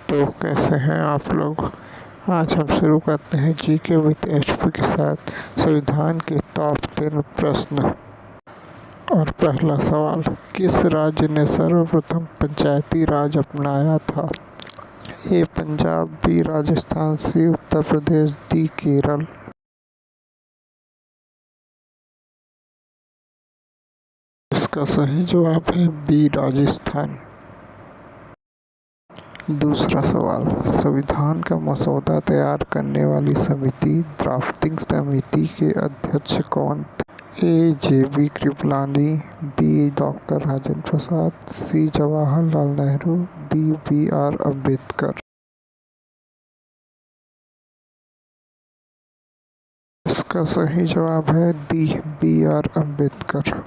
तो कैसे हैं आप लोग। आज हम शुरू करते हैं जीके विद एचपी के साथ संविधान के टॉप 10 प्रश्न। और पहला सवाल, किस राज्य ने सर्वप्रथम पंचायती राज अपनाया था? ए पंजाब, बी राजस्थान, सी उत्तर प्रदेश, डी केरल। इसका सही जवाब है बी राजस्थान। दूसरा सवाल, संविधान का मसौदा तैयार करने वाली समिति ड्राफ्टिंग समिति के अध्यक्ष कौन थे? ए जेबी कृपलानी, बी डॉक्टर राजेंद्र प्रसाद, सी जवाहरलाल नेहरू, डी बी.आर. अम्बेडकर। इसका सही जवाब है डी बी.आर. अम्बेडकर।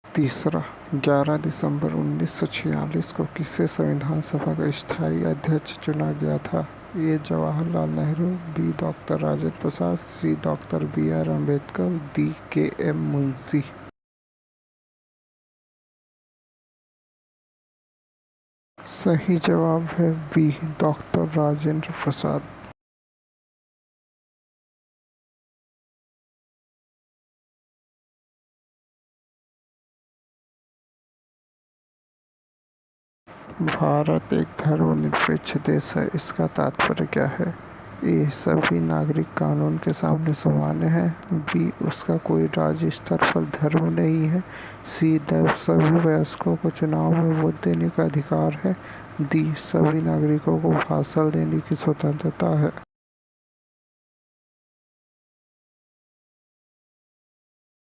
तीसरा, 11 दिसंबर 1946 को किसे संविधान सभा का स्थायी अध्यक्ष चुना गया था? A Jawaharlal Nehru, B doctor Rajendra Prasad, C doctor B R. Ambedkar, D K M. Munshi. सही जवाब है बी डॉक्टर राजेंद्र प्रसाद। भारत एक धर्मनिरपेक्ष देश है, इसका तात्पर्य क्या है? ए सभी नागरिक कानून के सामने समान हैं, बी उसका कोई राज्य स्तर पर धर्म नहीं है, सी सभी वयस्कों को चुनाव में वोट देने का अधिकार है, डी सभी नागरिकों को भाषण देने की स्वतंत्रता है।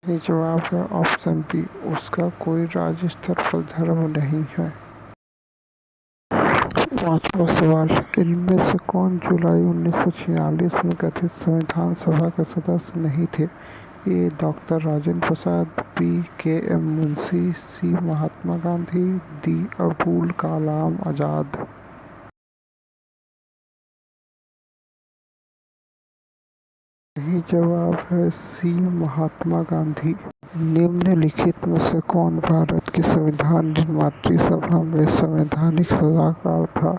ये जवाब है ऑप्शन बी, उसका कोई राज्य स्तर पर धर्म नहीं है। पांचवा सवाल, इनमें से कौन जुलाई 1946 में गठित संविधान सभा के सदस्य नहीं थे? ए डॉक्टर राजेंद्र प्रसाद, बी के.एम. मुंशी, सी महात्मा गांधी, डी अबुल कलाम आजाद। यही जवाब है सी महात्मा गांधी। निम्नलिखित में से कौन भारत की संविधान निर्मात्री सभा में संवैधानिक सलाहकार था?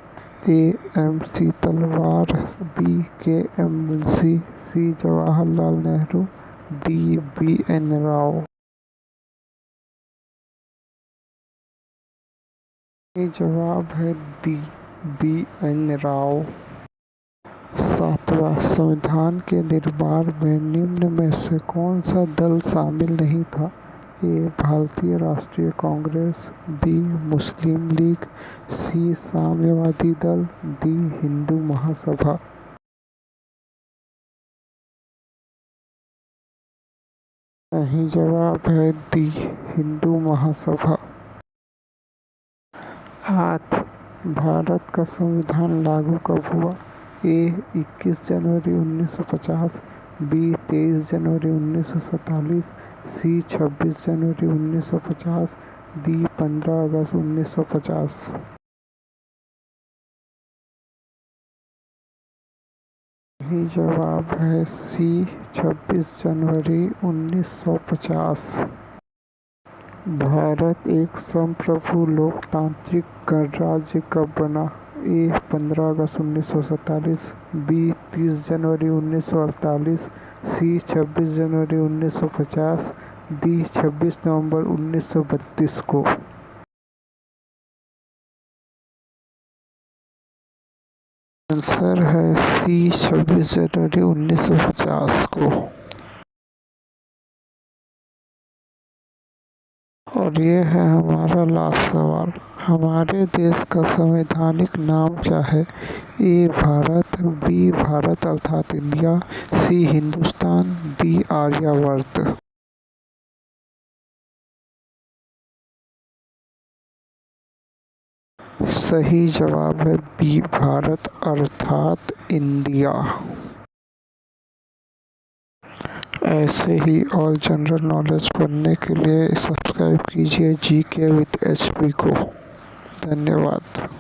ए एम.सी. तलवार, बी के.एम. मुंशी, सी जवाहरलाल नेहरू, डी बी.एन. राव। ये जवाब है डी बी.एन. राव। सातवां, संविधान के निर्माण में निम्न में से कौन सा दल शामिल नहीं था? ए भारतीय राष्ट्रीय कांग्रेस, बी मुस्लिम लीग, सी साम्यवादी दल, डी हिंदू महासभा। सही जवाब है डी हिंदू महासभा। 8, भारत का संविधान लागू कब हुआ? ए 21 जनवरी 1950, बी 23 जनवरी 1947, सी 26 जनवरी 1950, डी 15 अगस्त 1950। यही जवाब है सी 26 जनवरी 1950। भारत एक संप्रभु लोकतांत्रिक गणराज्य कब बना? ए 15 अगस्त 1947, बी 30 जनवरी 1948, सी 26 जनवरी 1950, डी 26 नवंबर 1932 को। आंसर है सी 26 जनवरी 1950 को। और ये है हमारा लास्ट सवाल, हमारे देश का संवैधानिक नाम क्या है? ए भारत, बी भारत अर्थात इंडिया, सी हिंदुस्तान, डी आर्यावर्त। सही जवाब है बी भारत अर्थात इंडिया। ऐसे ही और जनरल नॉलेज पढ़ने के लिए सब्सक्राइब कीजिए जीके विद एचपी को। धन्यवाद।